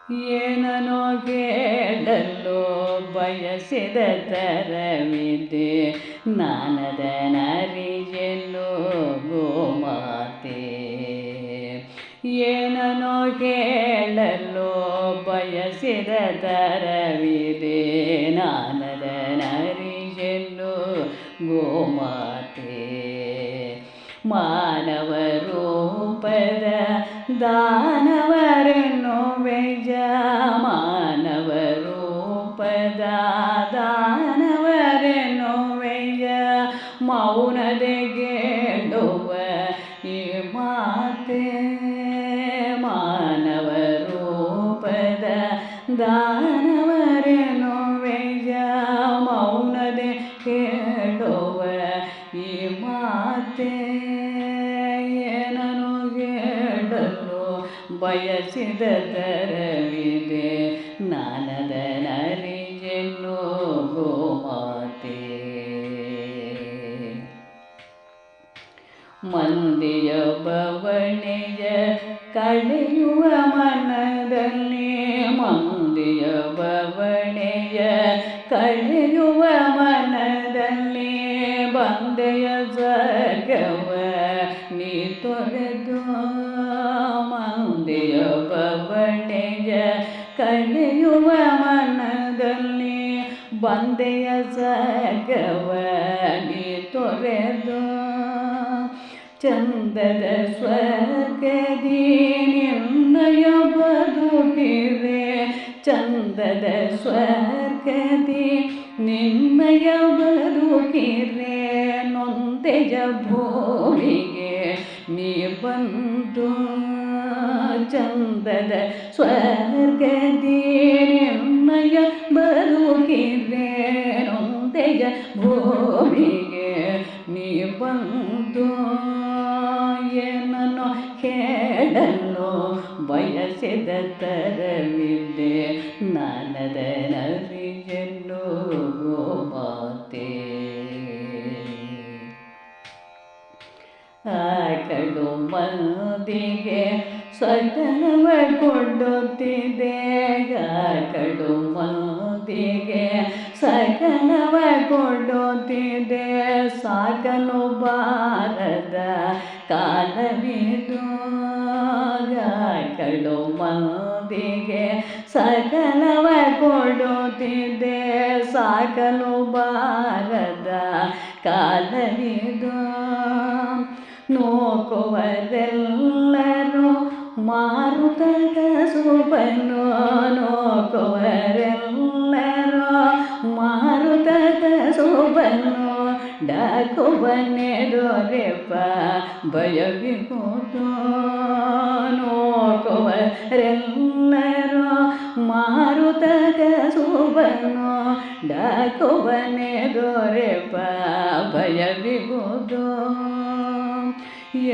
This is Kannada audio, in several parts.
ಏನನೋ ಕೇಳಲು ಬಯಸಿದ ತರವಿದೆ, ನಾನದನರಿಯೆನು ಗೋಮಾತೆ. ಏನನೋ ಕೇಳಲು ಬಯಸಿದ ತರವಿದೆ, ನಾನದನರಿಯೆನು ಗೋಮಾತೆ. ಮಾನವ ರೂಪದ ದಾನವರನ್ನು ವೆಜ, ಮಾನವ ರೂಪದ ದಾನವರನ್ನು ವೆಜ, ಮೌನದೆ ಕೇಳುವ ಈ ಮಾತೆ. ಮಾನವ ರೂಪದ ದಾನವರನ್ನು ವೆಜ, ಮೌನದೆ ಕೇಳುವ ಈ ಮಾತೆ. ಏನನು ಕೇಳಲು ಬಯಸಿದ ತರವಿದೆ, ನಾನದನರಿಯೆನು ಗೋಮಾತೆ. ಮಂದಿಯ ಬವಣೆಯ ಕಳೆಯುವ ಮನದಲ್ಲಿ, ಮಂದಿಯ ಬವಣೆಯ ಕಳೆಯುವ ಮನದಲ್ಲಿ, ಬಂದೆಯ ಸ್ವರ್ಗವ ನೀ ತೊರೆದು. ಮಂದಿಯ ಬವಣೆಯ ಕಳೆಯುವ ಮನದಲ್ಲಿ, ಬಂದೆಯ ಸ್ವರ್ಗವ ನೀ ತೊರೆದು. ಚಂದದ ಸ್ವರ್ಗದಿ ನಿನ್ನಯ ಬದುಕಿರೆ, ಚಂದದ ಸ್ವರ್ಗದಿ ನಿನ್ನಯ ಬದುಕಿರೆ, ನೊಂದೆಯ ಭೂಮಿಗೆ ನೀ ಬಂದು. ಚಂದದ ಸ್ವರ್ಗದಿ ನಿನ್ನಯ ಬದುಕಿರೆ, ನೊಂದೆಯ ಭೂಮಿಗೆ ನೀ ಬಂದು. ಏನನೋ ಕೇಳಲು ಬಯಸಿದ ತರವಿದೆ, ನಾನದನರಿಯೆನು ಗೋಮಾತೆ. ಆಕಳು ಮಂದಿಗೆ ಸಗನವ ಕೊಡುತ್ತಿದೆ, ಆಕಳು ಮಂದಿಗೆ ಸಗನವ ಕೊಡುತ್ತಿದೆ, ಸಾಕಲು ಬಾರದ ಕಾಲವಿದು. ಆಕಳು ಮಂದಿಗೆ ಸಗನವ ಕೊಡುತ್ತಿದೆ, ಸಾಕಲು ಬಾರದ ಕಾಲವಿದು. ನೋಕುವರೆಲ್ಲರೂ ಮಾರುತ ಕಸುಬನು, ನೋಕುವರೆಲ್ಲರೂ ಮಾರುತ ಕಸುಬನು, ಡಾಕುವನೆದೊರೆಪ ಭಯವಿಹುದು. ನೋಕುವರೆಲ್ಲರೂ ಮಾರುತ ಕಸುಬನು, ಡಾಕುವನೆದೊರೆಪ ಭಯವಿಹುದು.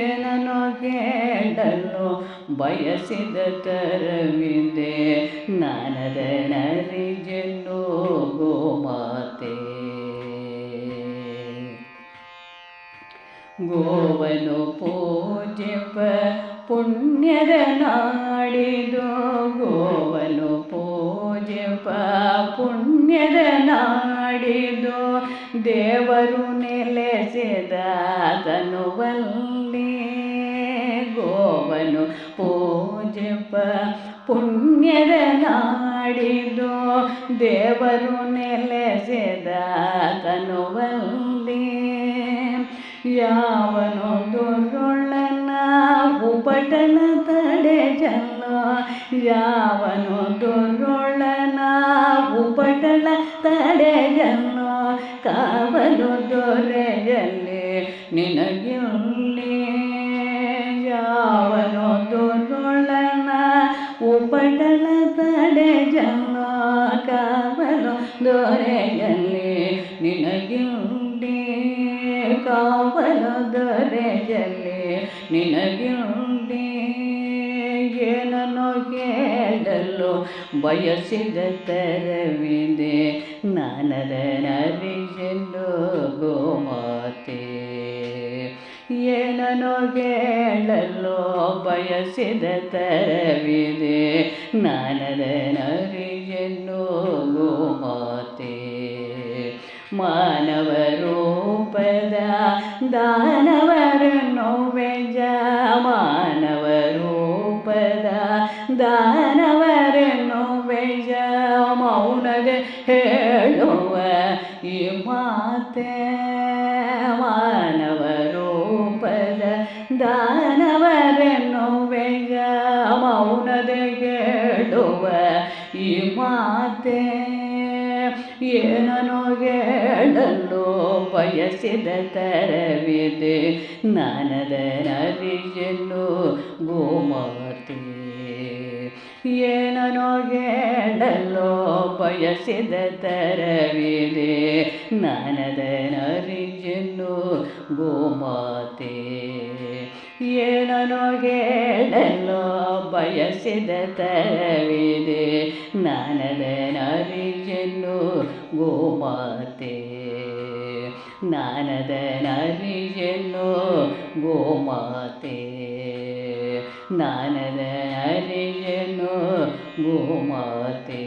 ಏನನೋ ಕೇಳಲು ಬಯಸಿದ ತರವಿದೆ, ನಾನದನರಿಯೆನು ಗೋಮಾತೆ. ಗೋವನು ಪೂಜಿಪ ಪುಣ್ಯದ ನಾಡಿದು, ಗೋವನು ಪೂಜಿಪ ಪುಣ್ಯದ ನಾಡಿದು, ದೇವರು ನೆಲೆಸಿದ ತನುವಲ್ಲಿ. ಗೋವನು ಪೂಜಿಪ ಪುಣ್ಯದ ನಾಡಿದು, ದೇವರು ನೆಲೆಸಿದ ತನುವಲ್ಲಿ. ಯಾವನು ದುರುಳನ ಉಪಟಳ ತಡೆಜಲ್ಲ, ಯಾವನು ದುರುಳನ ಉಪಟಳ ತಡೆಜಲ್ಲ, ಕಾವಲು ದೊರೆಯಲಿ ನಿನಗಿಲ್ಲಿ. ಯಾವನು ದುರುಳನ ಉಪಟಳ ತಡೆಜಲ್ಲ, ಕಾವಲು ದೊರೆಯಲಿ ನಿನಗಿಲ್ಲಿ. ಕಾವಲು ದೊರೆಯಲಿ ನಿನಗಿಲ್ಲಿ. ಏನನೋ ಕೇಳಲು ಬಯಸಿದ ತರವಿದೆ, ನಾನದನರಿಯೆನು ಗೋಮಾತೆ. ಏನನೋ ಕೇಳಲು ಬಯಸಿದ ತರವಿದೆ ನಾನದನರಿಯೆನ್ನು ಗೋಮಾತೆ ಮಾನವ ರೂಪದ ದಾನವರನ್ನು ವೆಜ ಮಾನವ ರೂಪದ ದಾನವರನ್ನು ವೆಜ ಮೌನದ ಹೇಳುವ ಈ ಮಾತೆ ಮಾನವ ರೂಪದ ದಾನವರನ್ನು ವೆಜ ಮೌನದ ಹೇಳುವ ಈ ಮಾತೆ ಏನನೋ ಹೇಳಲು ಬಯಸಿದ ತರವಿದೆ ನಾನದನರಿಯೆನ್ನು ಗೋಮಾತೆ ಏನನೋ ಹೇಳಲು ಬಯಸಿದ ತರವಿದೆ ನಾನದನರಿಯೆನ್ನು ಗೋಮಾತೆ ಏನನೋ ಹೇಳಲು ಬಯಸಿದ ತರವಿದೆ ನಾನದನರಿಯೆನ್ನು ಗೋಮಾತೆ ನಾನದನರಿಯೆನ್ನು ಗೋಮಾತೆ ನಾನದನರಿಯೆನ್ನು ಗೋಮಾತೆ